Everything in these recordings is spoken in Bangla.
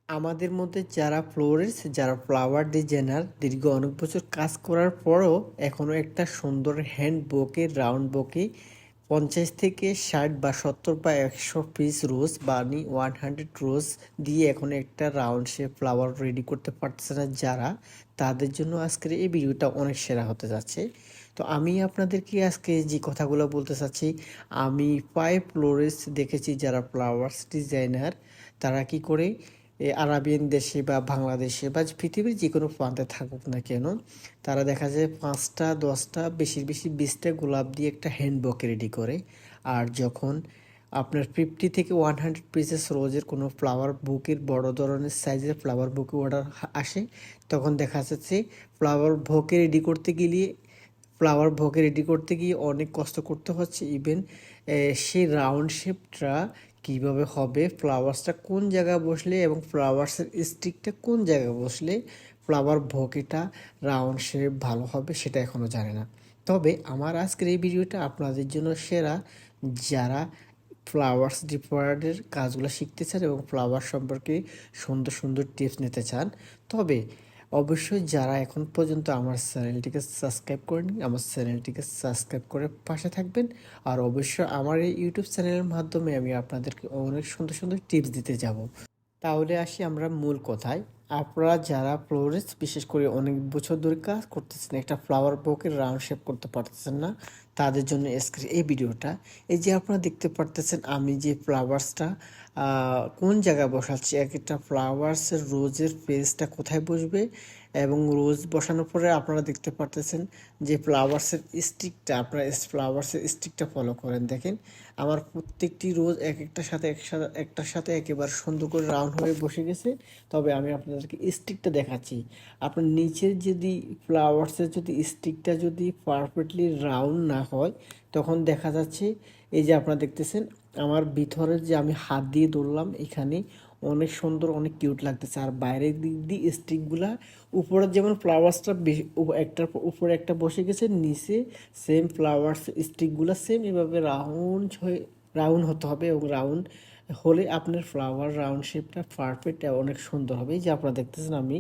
আমাদের মধ্যে যারা ফ্লোরিস্ট, যারা ফ্লাওয়ার ডিজাইনার দীর্ঘ অনেক বছর কাজ করার পরও এখনও একটা সুন্দর হ্যান্ড বোকে, রাউন্ড বোকে 50 থেকে 60 বা 70 বা 100 পিস রোজ বানি 100 রোজ দিয়ে এখন একটা রাউন্ড শেপ ফ্লাওয়ার রেডি করতে পারতেছে না যারা, তাদের জন্য আজকের এই ভিডিওটা অনেক সেরা হতে যাচ্ছে। তো আমি আপনাদেরকে আজকে যে কথাগুলো বলতে চাচ্ছি, আমি 5 ফ্লোরিস্ট দেখেছি যারা ফ্লাওয়ার্স ডিজাইনার, তারা কি করে আরাবিয়ান দেশে বা বাংলাদেশে বা পৃথিবীর যে কোনো প্রান্তে থাকুক না কেন, তারা দেখা যায় 5টা 10টা বেশি বেশি 20টা গোলাপ দিয়ে একটা হ্যান্ড বকে রেডি করে। আর যখন আপনার 50 থেকে 100 পিসেস রোজের কোনো ফ্লাওয়ার বুকের বড় ধরনের সাইজের ফ্লাওয়ার বুকে অর্ডার আসে, তখন দেখা যাচ্ছে ফ্লাওয়ার ভোগে রেডি করতে গিয়ে অনেক কষ্ট করতে হচ্ছে। ইভেন সেই রাউন্ড শেপটা কীভাবে হবে, ফ্লাওয়ার্সটা কোন জায়গায় বসলে এবং ফ্লাওয়ার্সের স্টিকটা কোন জায়গায় বসলে ফ্লাওয়ার ভোগেটা রাউন্ড শেপ ভালো হবে, সেটা এখনও জানে না। তবে আমার আজকের এই ভিডিওটা আপনাদের জন্য সেরা, যারা ফ্লাওয়ার্স ডিপার্টের কাজগুলো শিখতে চান এবং ফ্লাওয়ার সম্পর্কে সুন্দর সুন্দর টিপস নিতে চান। তবে অবশ্যই যারা এখন পর্যন্ত আমার চ্যানেলটিকে সাবস্ক্রাইব করেনি, আমার চ্যানেলটিকে সাবস্ক্রাইব করে পাশে থাকবেন। আর অবশ্যই আমার এই ইউটিউব চ্যানেলের মাধ্যমে আমি আপনাদেরকে অনেক সুন্দর সুন্দর টিপস দিতে যাব। তাহলে আসি আমরা মূল কথায়। আপনারা যারা ফ্লোরিস্ট, বিশেষ করে অনেক বছর ধরে কাজ করতেছেন, একটা ফ্লাওয়ার বোকে রাউন্ড শেপ করতে পারতেছেন না, তাদের জন্য আজকের এই ভিডিওটা। এই যে আপনারা দেখতে পারতেছেন আমি যে ফ্লাওয়ার্সটা কোন জায়গায় বসাচ্ছি, এক একটা ফ্লাওয়ার্সের রোজের পেজটা কোথায় বসবে, এবং রোজ বসানোর পরে আপনারা দেখতে পারতেছেন যে ফ্লাওয়ার্সের স্টিকটা, আপনারা ফ্লাওয়ার্সের স্টিকটা ফলো করেন। দেখেন আমার প্রত্যেকটি রোজ এক একটার সাথে একেবারে সুন্দর করে রাউন্ড হয়ে বসে গেছে। তবে আমি আপনাদেরকে স্টিকটা দেখাচ্ছি। আপনার নিচের যদি ফ্লাওয়ার্সের যদি স্টিকটা যদি পারফেক্টলি রাউন্ড না হয়, তখন দেখা যাচ্ছে এই যে আপনারা দেখতেছেন আমার ভিতরের যে আমি হাত দিয়ে ধরলাম, এখানে অনেক সুন্দর অনেক কিউট লাগতেছে। আর বাইরের দিক দিয়ে স্টিকগুলা উপরে যেমন ফ্লাওয়ার্সটা একটার উপরে একটা বসে গেছে, নিচে সেম ফ্লাওয়ার্স স্টিকগুলো সেম এভাবে রাউন্ড হতে হবে, এবং রাউন্ড হলে আপনার ফ্লাওয়ার রাউন্ড শেপটা পারফেক্ট অনেক সুন্দর হবে। এই যে আপনারা দেখতেছেন আমি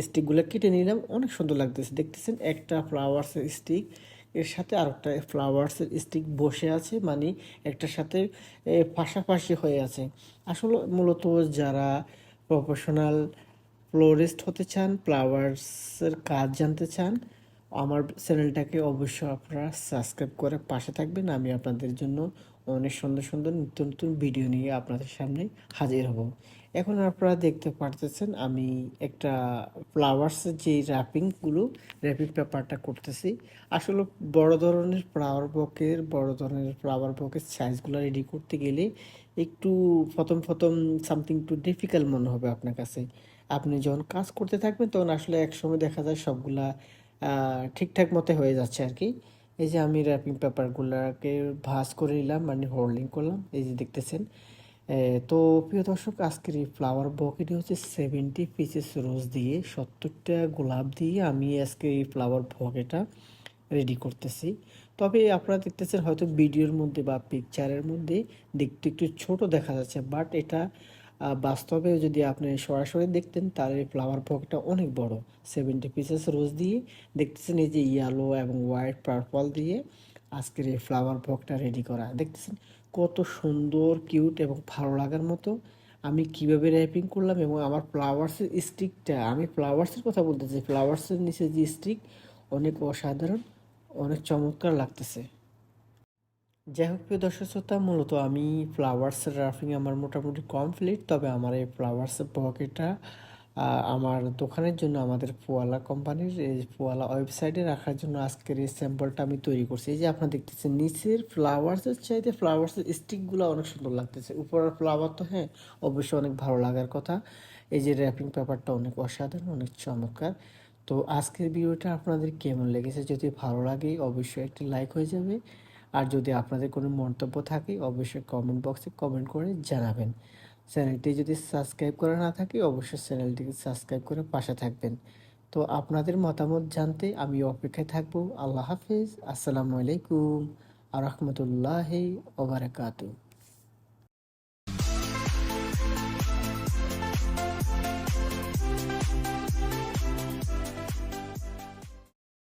স্টিকগুলো কেটে নিলাম, অনেক সুন্দর লাগতেছে। দেখতেছেন একটা ফ্লাওয়ার্সের স্টিক এর সাথে আরেকটা ফ্লাওয়ার্সের স্টিক বসে আছে, মানে একটার সাথে পাশাপাশি হয়ে আছে। আসলে মূলত যারা প্রফেশনাল ফ্লোরিস্ট হতে চান, ফ্লাওয়ার্সের কাজ জানতে চান, আমার চ্যানেলটাকে অবশ্যই আপনারা সাবস্ক্রাইব করে পাশে থাকবেন। আমি আপনাদের জন্য অনেক সুন্দর সুন্দর নিত্য নতুন ভিডিও নিয়ে আপনাদের সামনে হাজির হব। এখন আপনারা দেখতে পারতেছেন আমি একটা ফ্লাওয়ার্সের যে র্যাপিং পেপারটা করতেছি। আসলে বড় ধরনের ফ্লাওয়ার বকের সাইজগুলো রেডি করতে গেলে একটু প্রথম সামথিং একটু ডিফিকাল্ট মনে হবে আপনার কাছে। আপনি যখন কাজ করতে থাকবেন তখন আসলে একসময় দেখা যায় সবগুলা ঠিকঠাক মতো হয়ে যাচ্ছে আর কি। এই যে আমি র্যাপিং পেপারগুলোকে ভাঁজ করে নিলাম, মানে হোল্ডিং করলাম, এই যে দেখতেছেন। তো প্রিয় দর্শক, আজকের এই ফ্লাওয়ার বকেটি হচ্ছে 70 পিসেস রোজ দিয়ে 70টা গোলাপ দিয়ে আমি আজকে এই ফ্লাওয়ার বকেটা রেডি করতেছি। তবে আপনারা দেখতেছেন হয়তো ভিডিওর মধ্যে বা পিকচারের মধ্যে দেখতে একটু ছোট দেখা যাচ্ছে, বাট এটা বাস্তবে যদি আপনি সরাসরি দেখতেন তাহলে এই ফ্লাওয়ার বকেটা অনেক বড়। 70 পিসেস রোজ দিয়ে দেখতেছেন, এই যে ইয়েলো এবং হোয়াইট পার্পল দিয়ে আজকের এই ফ্লাওয়ার বকটা রেডি করা। দেখতেছেন কত সুন্দর, কিউট এবং ভালো লাগার মতো। আমি কিভাবে র্যাপিং করলাম এবং আমার ফ্লাওয়ার্সের স্টিকটা, আমি ফ্লাওয়ার্সের কথা বলতেছি, ফ্লাওয়ার্সের নিচে যে স্টিক অনেক অসাধারণ, অনেক চমৎকার লাগতেছে। যাই হোক প্রিয় দর্শক শ্রোতা, মূলত আমি ফ্লাওয়ার্সের রাফিং আমার মোটামুটি কমপ্লিট। তবে আমার এই ফ্লাওয়ার্সের পকেটটা আমার দোকানের জন্য, আমাদের পোয়ালা কোম্পানির এই পোয়ালা ওয়েবসাইটে রাখার জন্য আজকের এই স্যাম্পলটা আমি তৈরি করছি। এই যে আপনারা দেখতেছেন নিচের ফ্লাওয়ার্সের চাইতে ফ্লাওয়ার্সের স্টিকগুলো অনেক সুন্দর লাগতেছে। উপরের ফ্লাওয়ার তো হ্যাঁ অবশ্যই অনেক ভালো লাগার কথা। এই যে র্যাপিং পেপারটা অনেক অসাধারণ, অনেক চমৎকার। তো আজকের ভিডিওটা আপনাদের কেমন লেগেছে? যদি ভালো লাগে অবশ্যই একটি লাইক হয়ে যাবে। আর যদি আপনাদের কোনো মন্তব্য থাকে অবশ্যই কমেন্ট বক্সে কমেন্ট করে জানাবেন। চ্যানেলটি যদি সাবস্ক্রাইব করা না থাকে অবশ্যই চ্যানেলটিকে সাবস্ক্রাইব করে পাশে থাকবেন। তো আপনাদের মতামত জানতে আমি অপেক্ষায় থাকবো। আল্লাহ হাফিজ, আসসালামু আলাইকুম আ রহমতুল্লাহি ওয়া বারাকাতুহু।